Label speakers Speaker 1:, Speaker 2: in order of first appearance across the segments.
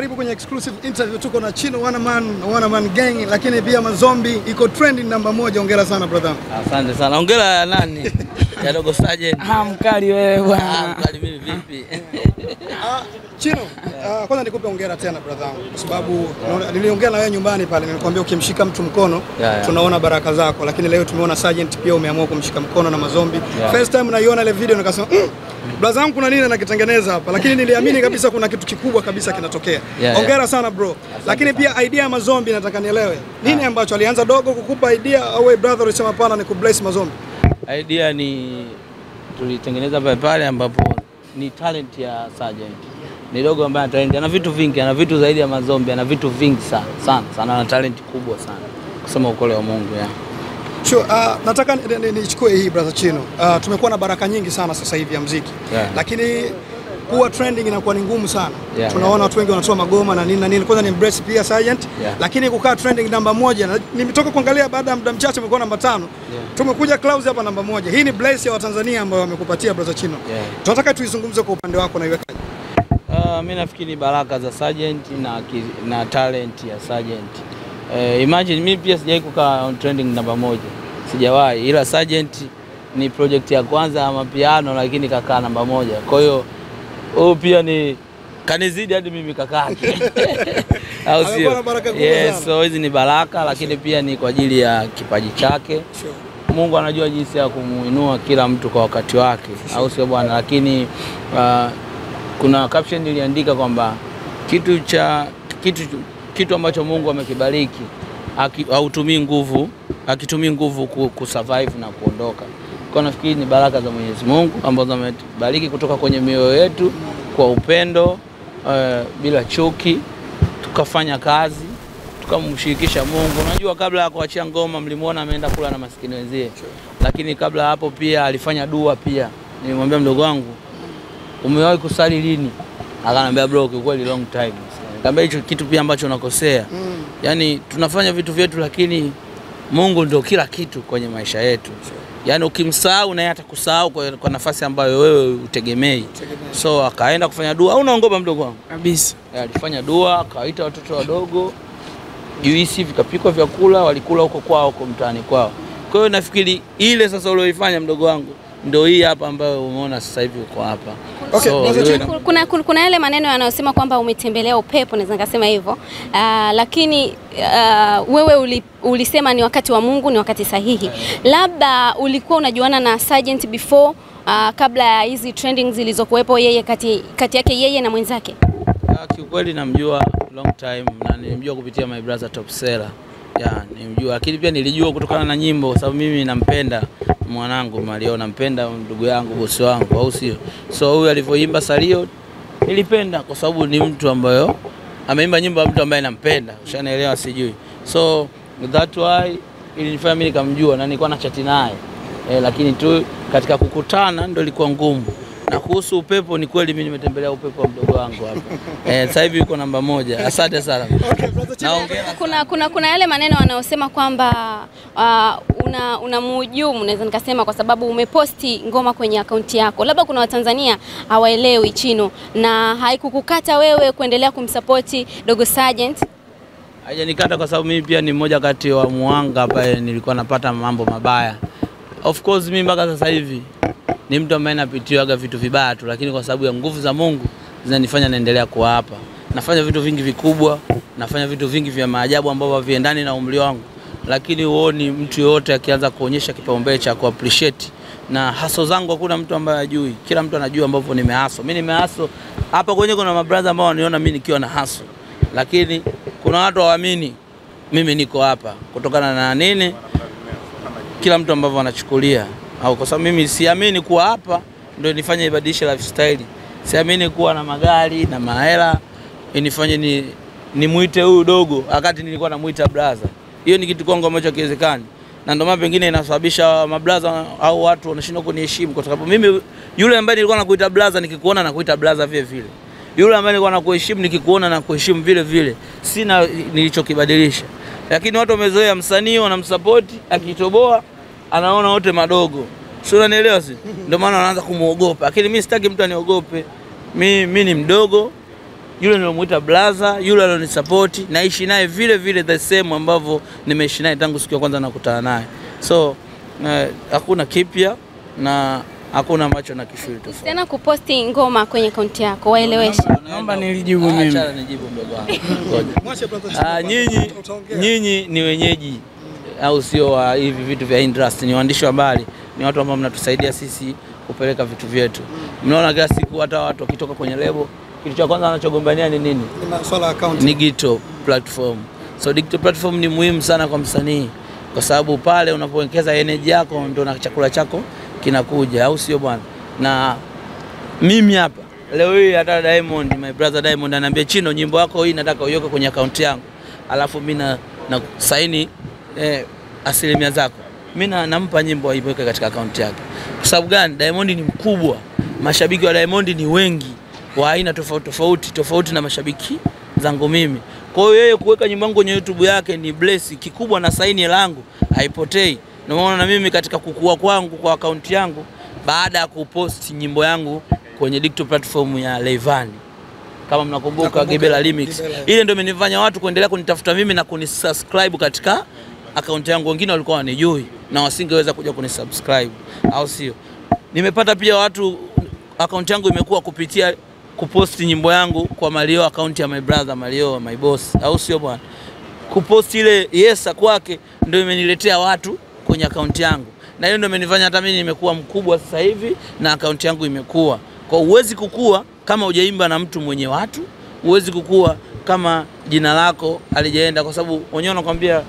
Speaker 1: Karibu kwenye exclusive interview, tuko na Chino One Man Gang, lakini pia Mazombi iko trending namba 1. Hongera sana brother.
Speaker 2: Asante sana. Hongera ya nani? Ya Dogo Sergeant.
Speaker 3: Mkali wewe bwana.
Speaker 2: Mkali mimi vipi?
Speaker 1: Chino, kwanza nikupe hongera tena brother wangu kwa sababu niliongea na wewe nyumbani pale, nilikwambia ukimshika mtu mkono tunaona baraka zako, lakini leo tumeona Sergeant pia umeamua kumshika mkono na Mazombi. First time naiona ile video nikasema brother wangu kuna nini anakitengeneza hapa, lakini niliamini kabisa kuna kitu kikubwa kabisa kinatokea. Hongera sana bro. Lakini pia idea ya Mazombi nataka nielewe. Nini ambacho alianza Dogo kukupa idea au wewe brother ulisema pana ni kubless Mazombi?
Speaker 2: Idea ni tulitengeneza pale ambapo ni talent ya Sergeant. Ni Dogo ambaye ana talent, ana vitu vingi, ana vitu zaidi ya Mazombi, ana vitu vingi sana, ana talent kubwa sana. Kusema ukweli wa Mungu
Speaker 1: Sure, nataka nichukue hii brother Chino. Tumekuwa na baraka nyingi sana sasa hivi ya muziki. Lakini kuwa trending inakuwa ni ngumu sana. Tunaona watu wengi wanatoa magoma na nini na nini. Kwanza ni embrace pia Sergeant. Lakini kukaa trending namba 1, nimetoka kuangalia baada ya muda mchache umekuwa namba 5. Tumekuja Clouds hapa namba 1. Hii ni bless ya Watanzania ambao wamekupatia brother Chino. Tunataka tuizungumze kwa upande wako na iwekaje?
Speaker 2: Mimi nafikiri baraka za Sergeant na talent ya Sergeant. Imagine mimi pia sijawahi kukaa on trending namba 1. Sijawahi, ila Sergeant ni project ya kwanza ya mapiano lakini kakaa namba 1. Kwa hiyo pia ni kanizidi hadi mimi kakake. Au sio? Yes, so hizi ni baraka lakini pia ni kwa ajili ya kipaji chake. Mungu anajua jinsi ya kumuinua kila mtu kwa wakati wake. Au sio bwana? Lakini kuna caption niliandika kwamba kitu ambacho Mungu amekibariki hautumii nguvu, akitumii nguvu kusurvive na kuondoka. Kwa nafikiri ni baraka za Mwenyezi Mungu ambazo ametubariki kutoka kwenye mioyo yetu kwa upendo, bila chuki, tukafanya kazi, tukamshirikisha Mungu. Unajua kabla ya kuachia ngoma mlimuona ameenda kula na maskini wenzie. Lakini kabla hapo pia alifanya dua pia. Nilimwambia mdogo wangu, umewahi kusali lini? Akaniambia bro, kweli long time. Nikamwambia hicho kitu pia ambacho unakosea. Yaani tunafanya vitu vyetu lakini Mungu ndio kila kitu kwenye maisha yetu. Yaani ukimsahau na yeye atakusahau kwa nafasi ambayo wewe utegemei. So akaenda kufanya dua. Unaongopa mdogo wangu?
Speaker 3: Kabisa.
Speaker 2: Alifanya dua, akaita watoto wadogo. Juisi vikapikwa vyakula, walikula huko kwao huko mtaani kwao. Kwa hiyo nafikiri ile sasa ulioifanya mdogo wangu ndio hii hapa ambayo umeona sasa hivi uko hapa.
Speaker 4: Kuna yale maneno yanayosema kwamba umetembelea upepo, naweza nikasema hivyo. Lakini wewe ulisema ni wakati wa Mungu, ni wakati sahihi. Labda ulikuwa unajuana na Sergeant before, kabla ya hizi trending zilizokuwepo yeye kati yake yeye na mwenzake?
Speaker 2: Kiukweli namjua long time na nilimjua kupitia My Brother Top Seller. Nilimjua, lakini pia nilijua kutokana na nyimbo kwa sababu mimi nampenda mwanangu Mario, nampenda ndugu yangu, bosi wangu, au sio? So huyu alivyoimba Salio nilipenda kwa sababu ni mtu ambaye ameimba nyimbo ya mtu ambaye nampenda. Ushanielewa sijui. So that why ilinifanya mimi nikamjua na nilikuwa na chat naye. Lakini tu katika kukutana ndio ilikuwa ngumu. Na kuhusu upepo ni kweli mimi nimetembelea upepo wa mdogo wangu hapa. Sasa hivi yuko namba 1. Asante sana.
Speaker 4: Kuna yale maneno wanayosema kwamba unamhujumu, naweza nikasema kwa sababu umeposti ngoma kwenye akaunti yako. Labda kuna Watanzania hawaelewi Chino, na haikukukata wewe kuendelea kumsupport Dogo Sergeant?
Speaker 2: Haijanikata kwa sababu mimi pia ni mmoja kati wa muanga pale nilikuwa napata mambo mabaya. Of course mimi mpaka sasa hivi ni mtu ambaye napitiaga vitu vibaya tu, lakini kwa sababu ya nguvu za Mungu zinanifanya naendelea kuwa hapa. Nafanya vitu vingi vikubwa, nafanya vitu vingi vya maajabu ambavyo haviendani na umri wangu. Lakini huoni mtu yote akianza kuonyesha kipaumbele cha appreciate na haso zangu. Hakuna mtu ambaye hajui, kila mtu anajua ambavyo nimehaso. Mimi nimehaso hapa kwenye, kuna mabrother ambao waniona mimi nikiwa na haso, lakini kuna watu hawaamini mimi niko hapa kutokana na nini, kila mtu ambavyo anachukulia. Au kwa sababu mimi siamini kuwa hapa ndio nifanye ibadilishe lifestyle. Siamini kuwa na magari na mahela inifanye nimuite huyu dogo wakati nilikuwa namuita brother. Hiyo ni kitu kwangu ambacho kiwezekani. Na ndio maana pengine inasababisha mabrother au watu wanashindwa kuniheshimu kwa sababu mimi yule ambaye nilikuwa nakuita brother nikikuona na kuita brother vile vile. Yule ambaye nilikuwa nakuheshimu nikikuona na kuheshimu vile vile. Sina nilichokibadilisha. Lakini watu wamezoea msanii wanamsupport, akitoboa anaona wote madogo. Sio, unanielewa si? Ndio maana anaanza kumuogopa. Lakini mimi sitaki mtu aniogope. Mimi ni mdogo yule nilomuita brother, yule alionisupport, naishi naye vile vile the same ambavyo nimeishi naye tangu siku ya kwanza nakutana naye. So hakuna kipya na hakuna ambacho nakifeel tofauti.
Speaker 4: Tena kuposti ngoma kwenye account yako waeleweshe.
Speaker 3: Naomba nilijibu mimi.
Speaker 2: Acha nijibu mdogo wangu. Nyinyi ni wenyeji au sio wa hivi vitu vya industry, ni waandishi wa habari, ni watu ambao mnatusaidia sisi kupeleka vitu vyetu. Mnaona kila siku hata watu wakitoka kwenye lebo, kitu cha kwanza wanachogombania ni nini?
Speaker 1: Ni masuala ya account.
Speaker 2: Ni digital platform. So digital platform ni muhimu sana kwa msanii, kwa sababu pale unapowekeza energy yako ndio na chakula chako kinakuja, au sio bwana? Na mimi hapa leo hii hata Diamond, my brother Diamond ananiambia Chino, nyimbo yako hii nataka uiweke kwenye account yangu, alafu mimi na saini asilimia zako. Mimi nampa nyimbo aiweke katika account yake. Kwa sababu gani? Diamond ni mkubwa, mashabiki wa Diamond ni wengi wa aina tofauti na mashabiki zangu mimi. Kwa hiyo yeye kuweka nyimbo yangu kwenye YouTube yake ni bless kikubwa, na saini langu haipotei. Na maana na mimi katika kukua kwangu kwa account yangu, baada ya kupost nyimbo yangu kwenye digital platform ya Levani, kama mnakumbuka Gebela Remix, ile ndio imenifanya watu kuendelea kunitafuta mimi na kunisubscribe katika account yangu. Wengine walikuwa wanijui na wasingeweza kuja kunisubscribe, au sio? Nimepata pia watu, account yangu imekuwa kupitia kupost nyimbo yangu kwa Mario, account ya my brother Mario, my boss, au sio bwana? Kupost ile yesa kwake ndio imeniletea watu kwenye account yangu, na hiyo ndio imenifanya hata mimi nimekuwa mkubwa sasa hivi na account yangu imekuwa. Kwa uwezi kukua kama hujaimba na mtu mwenye watu, uwezi kukua kama jina lako alijaenda, kwa sababu wenyewe nakwambia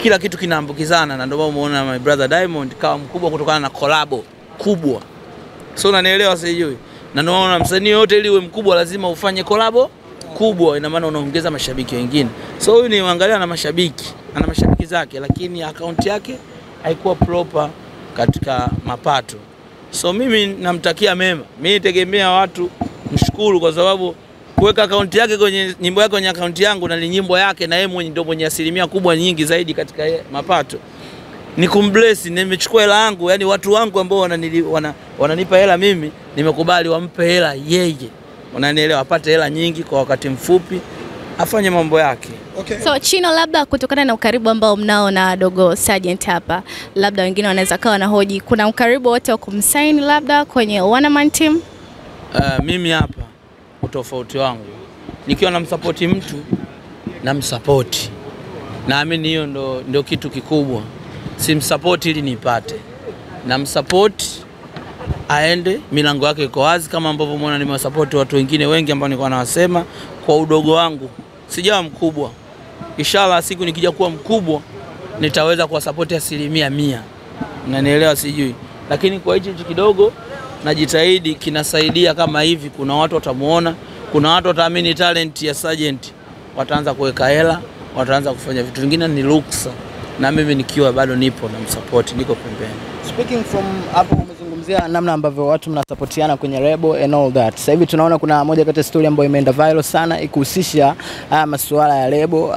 Speaker 2: kila kitu kinaambukizana, na ndio maana umeona my brother Diamond kawa mkubwa kutokana na collab kubwa. So unanielewa sijui? Na ndio maana msanii yote ili uwe mkubwa lazima ufanye collab kubwa, ina maana unaongeza mashabiki wengine. So huyu ni uangalia na mashabiki, ana mashabiki zake, lakini account yake haikuwa proper katika mapato. So mimi namtakia mema. Mimi tegemea watu mshukuru, kwa sababu kuweka account yake kwenye nyimbo yake kwenye account yangu na ni nyimbo yake, na yeye ndio mwenye asilimia kubwa nyingi zaidi katika mapato. Ni kumbless, nimechukua hela yangu, yani watu wangu ambao wananipa hela mimi, nimekubali wampe hela yeye. Unanielewa, apate hela nyingi kwa wakati mfupi, afanye mambo yake.
Speaker 5: Okay. So Chino, labda kutokana na ukaribu ambao mnao na Dogo Sergeant hapa, labda wengine wanaweza kawa na hoji, kuna ukaribu wote wa kumsign labda kwenye one man team?
Speaker 2: Mimi hapa utofauti wangu, nikiwa namsupport mtu namsupport, naamini hiyo ndio kitu kikubwa. Simsupport ili nipate, namsupport aende, milango yake iko wazi, kama ambavyo umeona nimewasupport watu wengine wengi ambao nilikuwa nawasema kwa udogo wangu. Sijawa mkubwa, inshallah siku nikija kuwa mkubwa nitaweza kuwasupport 100%. Unanielewa sijui? Lakini kwa hicho kidogo najitahidi, kinasaidia. Kama hivi kuna watu watamuona, kuna watu wataamini talent ya Sergeant, wataanza kuweka hela, wataanza kufanya vitu vingine, ni ruksa. Na mimi nikiwa bado nipo na msupport, niko pembeni.
Speaker 3: Speaking from hapo, umezungumzia namna ambavyo watu mnasupportiana kwenye label and all that. Sasa hivi tunaona kuna moja kati ya story ambayo imeenda viral sana ikihusisha masuala ya label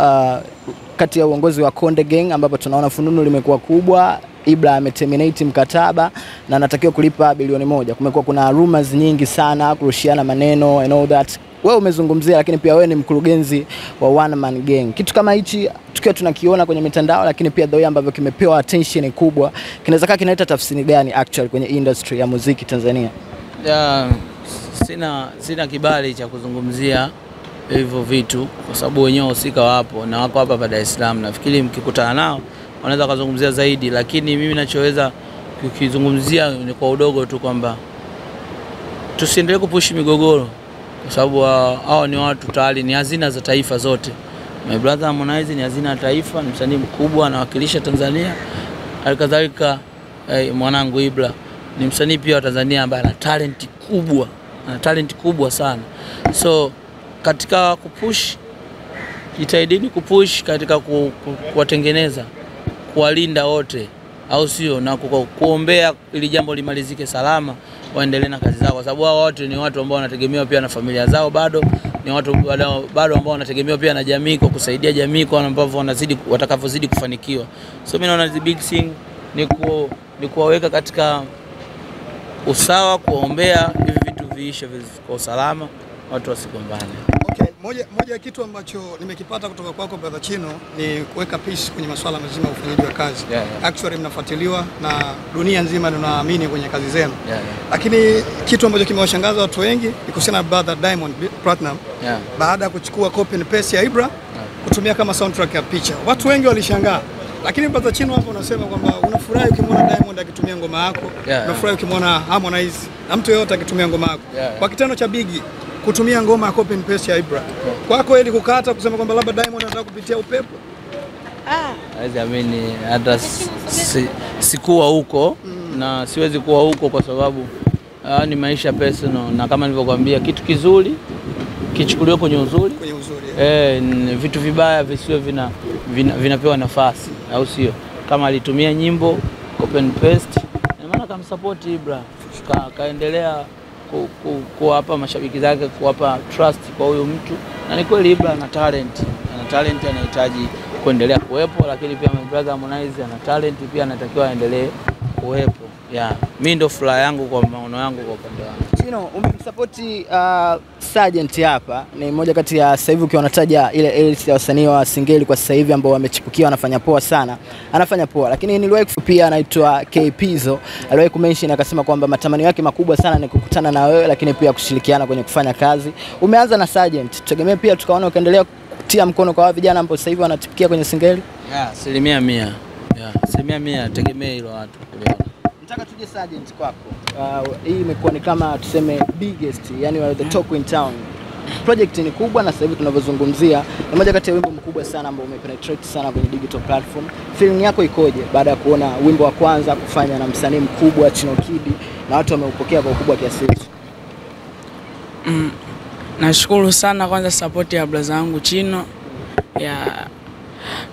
Speaker 3: kati ya uongozi wa Konde Gang, ambapo tunaona fununu limekuwa kubwa. Ibra ameterminate mkataba na anatakiwa kulipa bilioni 1. Kumekuwa kuna rumors nyingi sana, kurushiana maneno and all that. Wewe umezungumzia, lakini pia wewe ni mkurugenzi wa One Man Gang. Kitu kama hichi tukiwa tunakiona kwenye mitandao, lakini pia the way ambavyo kimepewa attention kubwa, kinaweza kaa kinaleta tafsiri gani actually kwenye industry ya muziki Tanzania?
Speaker 2: Sina kibali cha kuzungumzia hivyo vitu, kwa sababu wenyewe husika wapo na wako hapa Dar es Salaam. Nafikiri mkikutana nao wanaweza kuzungumzia zaidi, lakini mimi ninachoweza kukizungumzia ni kwa udogo tu, kwamba tusiendelee kupush migogoro, kwa sababu hao ni watu tayari, ni hazina za taifa zote. My brother Harmonize ni hazina ya taifa, ni msanii mkubwa, anawakilisha Tanzania. Halikadhalika mwanangu Ibra ni msanii pia wa Tanzania ambaye ana talent kubwa sana. So katika kupush, jitahidini kupush katika kuwatengeneza, kuwalinda wote, au sio, na kuombea ili jambo limalizike salama, waendelee na kazi zao, kwa sababu hao wote ni watu ambao wanategemewa pia na familia zao, bado ni watu bado ambao wanategemewa pia na jamii, kwa kusaidia jamii kwa ambavyo watakavyozidi kufanikiwa. So mimi naona the big thing ni kuwaweka katika usawa, kuombea hivi vitu viishe kwa usalama, watu wasigombane.
Speaker 1: Okay. Moja ya kitu ambacho nimekipata kutoka kwako brother Chino ni kuweka peace kwenye masuala mazima ya ufanyaji wa kazi. Actually mnafuatiliwa na dunia nzima tunaamini kwenye kazi zenu. Lakini kitu ambacho kimewashangaza watu wengi ni kuhusiana na brother Diamond Platinum. Baada ya kuchukua copy and paste ya Ibra kutumia kama soundtrack ya picha. Watu wengi walishangaa. Lakini brother Chino hapo unasema kwamba unafurahi ukimwona Diamond akitumia ngoma yako, unafurahi ukimwona Harmonize na mtu yeyote akitumia ngoma yako. Kwa kitendo cha Biggie kutumia ngoma ya copy and paste ya Ibra. Kwako ili kukata kusema kwamba labda Diamond anataka kupitia upepo?
Speaker 2: Haizi amini hata sikuwa huko na siwezi kuwa huko kwa sababu ni maisha personal, na kama nilivyokuambia kitu kizuri kichukuliwe kwenye uzuri. Vitu vibaya visiwe vinapewa nafasi, au sio? Kama alitumia nyimbo copy and paste, na maana kamsupport Ibra, kaendelea kuwapa mashabiki zake, kuwapa trust kwa huyo mtu, na ni kweli Ibra ana talent, anahitaji kuendelea kuwepo, lakini pia my brother Harmonize ana talent pia, anatakiwa aendelee kuwepo. Mimi ndo furaha yangu kwa maono yangu kwa upande wangu.
Speaker 3: Chino, umemsupport Sergeant hapa, ni mmoja kati ya sasa hivi ukiwa unataja ile elite ya wasanii wa Singeli kwa sasa hivi ambao wamechipukia wanafanya poa sana. Anafanya poa, lakini niliwahi pia anaitwa KPzo, aliwahi kumention akasema kwamba matamanio yake makubwa sana ni kukutana na wewe, lakini pia kushirikiana kwenye kufanya kazi. Umeanza na Sergeant, tutegemea pia tukaona ukaendelea kutia mkono kwa vijana ambao sasa hivi wanachipukia kwenye Singeli?
Speaker 2: 100%. 100% tegemea hilo watu.
Speaker 3: Nataka tuje Sergeant kwako. Hii imekuwa ni kama tuseme biggest, yani the talk in town. Project ni kubwa na sasa hivi tunavyozungumzia ni moja kati ya wimbo mkubwa sana ambao umepenetrate sana kwenye digital platform. Feeling yako ikoje baada ya kuona wimbo wa kwanza kufanya na msanii mkubwa Chino Kid na watu wameupokea kwa ukubwa kiasi hicho?
Speaker 6: Nashukuru sana kwanza support ya brother wangu Chino.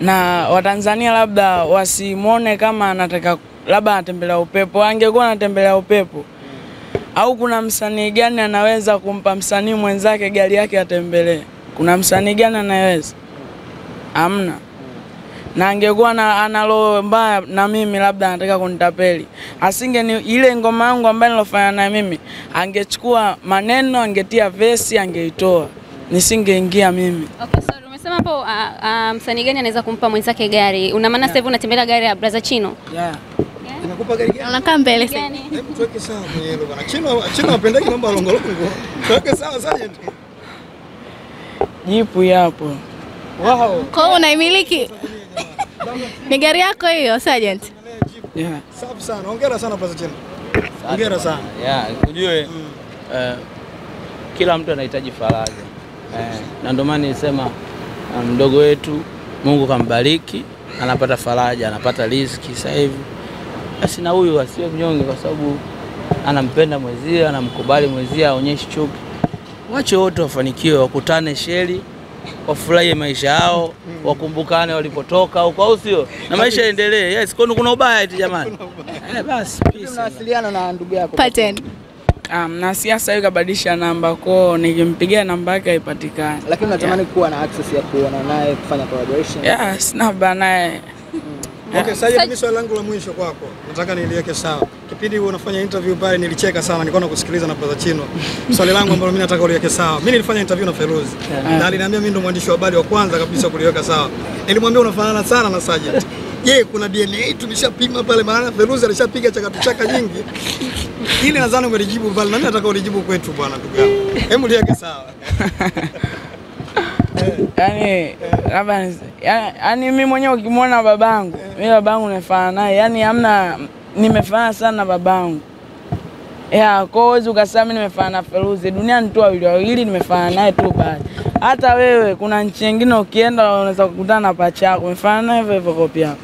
Speaker 6: Na Watanzania labda wasimuone kama anataka labda anatembelea upepo. Angekuwa anatembelea upepo, au kuna msanii gani anaweza kumpa msanii mwenzake gari yake atembelee? Kuna msanii gani anaweza? Hamna. Na angekuwa ana roho mbaya na mimi labda anataka kunitapeli, ile ngoma yangu ambayo nilofanya na mimi, angechukua maneno, angetia verse, angeitoa, nisingeingia mimi.
Speaker 4: Okay, sorry, umesema hapo msanii gani anaweza kumpa mwenzake gari? Una maana sasa hivi unatembelea gari ya brother Chino?
Speaker 1: Inakupa gari gani?
Speaker 5: Anakaa mbele sasa.
Speaker 1: Hebu tuweke sawa kwenye hilo bana. Chino apendeki mambo ya longolongo. Tuweke sawa Sergeant.
Speaker 6: Jipu yapo.
Speaker 1: Wow.
Speaker 5: Kwa hiyo unaimiliki? Ni gari yako hiyo Sergeant?
Speaker 1: Safi sana. Hongera sana brother Chino. Hongera sana.
Speaker 2: Ujue kila mtu anahitaji faraja. Na ndio maana nilisema mdogo wetu Mungu kambariki, anapata faraja, anapata riziki sasa hivi. Basi na huyu asiwe mnyonge kwa sababu anampenda mwenzie, anamkubali mwenzie, aonyeshi chuki. Wache wote wafanikiwe, wakutane sheli, wafurahie maisha yao, wakumbukane walipotoka huko, au sio? Na maisha yaendelee. Yes, kuna ubaya eti jamani. Basi
Speaker 3: tunawasiliana na ndugu yako
Speaker 5: Paten.
Speaker 6: Na siasa hiyo kabadilisha namba, kwa nikimpigia namba yake haipatikani.
Speaker 3: Lakini natamani kuwa na access ya kuona naye kufanya collaboration.
Speaker 6: Namba naye.
Speaker 1: Okay, sasa hivi swali langu la mwisho kwako. Nataka niliweke sawa. Kipindi unafanya interview pale nilicheka sana, nilikuwa nakusikiliza na brother Chino. Swali langu ambalo mimi nataka uliweke sawa. Mimi nilifanya interview na Feruzi. Na aliniambia mimi ndo mwandishi wa habari wa kwanza kabisa kuliweka sawa. Nilimwambia unafanana sana na Sergeant. Kuna DNA tumeshapima pale, maana Feruzi alishapiga chaka nyingi. Hili nadhani umelijibu pale, na mimi nataka ulijibu kwetu bwana ndugu yangu. Hebu liweke sawa.
Speaker 6: Yani mimi mwenyewe ukimwona babangu, mimi babangu nimefanana naye, yani hamna, nimefanana sana na babangu. Kwa hiyo ukasema mimi nimefanana na Feruzi, duniani tu wawili nimefanana naye tu basi. Hata wewe kuna nchi nyingine ukienda unaweza kukutana na pacha yako, umefanana hivyo hivyo kopi yako.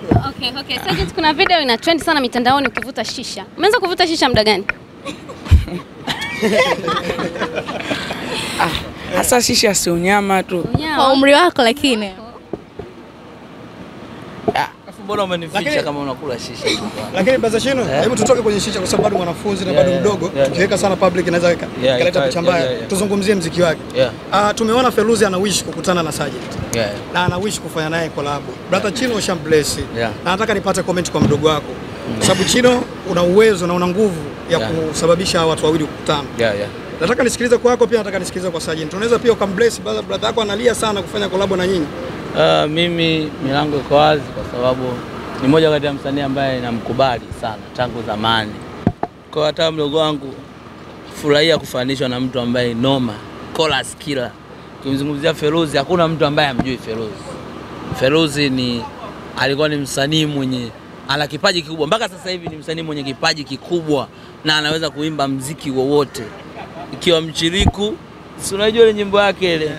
Speaker 4: Okay. Sergeant, kuna video ina trend sana mitandaoni ukivuta shisha. Umeanza kuvuta shisha muda gani?
Speaker 6: Hasa shisha si unyama tu.
Speaker 5: Kwa umri wako lakini.
Speaker 2: Mbona umenificha kama unakula shisha?
Speaker 1: Lakini brother Chino, hebu tutoke kwenye shisha kwa sababu bado mwanafunzi na bado mdogo. Tukiweka sana public inaweza kaleta picha mbaya. Tuzungumzie muziki wake. Tumeona Feruzi ana wish kukutana na Sergeant. Na ana wish kufanya naye collab. Brother Chino ushambless. Na nataka nipate comment kwa mdogo wako. Kwa sababu Chino una uwezo na una nguvu ya kusababisha watu wawili kukutana. Nataka nisikilize kwako pia, nataka nisikilize kwa Sergeant. Unaweza pia ukambless brother yako analia sana kufanya collab na nyinyi.
Speaker 2: Mimi milango iko wazi kwa sababu ni moja kati ya msanii ambaye namkubali sana tangu zamani. Kwa hata mdogo wangu furahia kufananishwa na mtu ambaye noma, chorus killer. Ukimzungumzia Feruzi, hakuna mtu ambaye amjui Feruzi. Feruzi alikuwa ni msanii mwenye ana kipaji kikubwa. Mpaka sasa hivi ni msanii mwenye kipaji kikubwa na anaweza kuimba mziki wowote. Ikiwa mchiriku, si unajua ile nyimbo yake ile.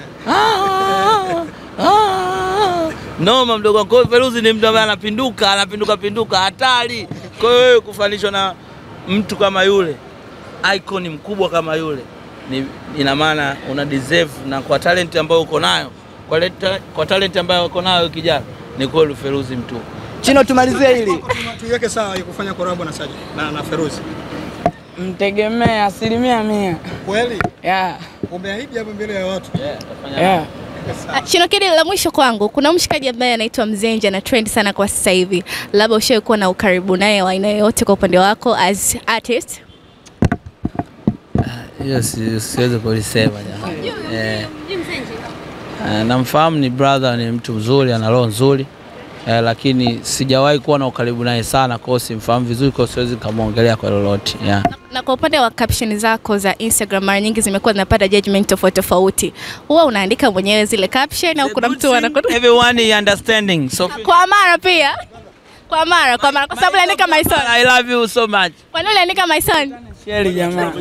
Speaker 2: Noma mdogo wangu. Feruzi ni mtu ambaye anapinduka hatari. Kwa hiyo wewe kufananishwa na mtu kama yule, icon mkubwa kama yule, ina maana una deserve, na kwa talent ambayo uko nayo, kwa talent ambayo uko nayo kijana, ni kweli Feruzi mtu.
Speaker 3: Chino, tumalizie hili.
Speaker 1: Tuiweke sawa ya kufanya collab na Sergeant na Feruzi.
Speaker 6: Mtegemea 100%.
Speaker 1: Kweli?
Speaker 6: Yeah.
Speaker 1: Umeahidi hapo mbele ya watu.
Speaker 6: Yeah.
Speaker 5: Chino Kid, la mwisho kwangu, kuna mshikaji ambaye anaitwa Mzenja na trend sana kwa sasa hivi. Labda ushawahi kuwa na ukaribu naye wa aina yoyote kwa upande wako as artist?
Speaker 2: Yes, siwezi kulisema jamani. Namfahamu, ni brother, ni mtu mzuri, ana roho nzuri. Lakini sijawahi kuwa na ukaribu naye sana, kwa hiyo simfahamu vizuri, kwa hiyo siwezi kumuongelea kwa lolote.
Speaker 5: Na kwa upande wa caption zako za Instagram, mara nyingi zimekuwa zinapata judgment tofauti. Huwa unaandika mwenyewe zile caption au kuna mtu anakuta?
Speaker 2: Everyone is understanding. So
Speaker 5: kwa mara pia. Kwa mara kwa sababu unaandika my son.
Speaker 2: I love you so much.
Speaker 5: Kwa nini unaandika my son?
Speaker 6: Sheri jamaa.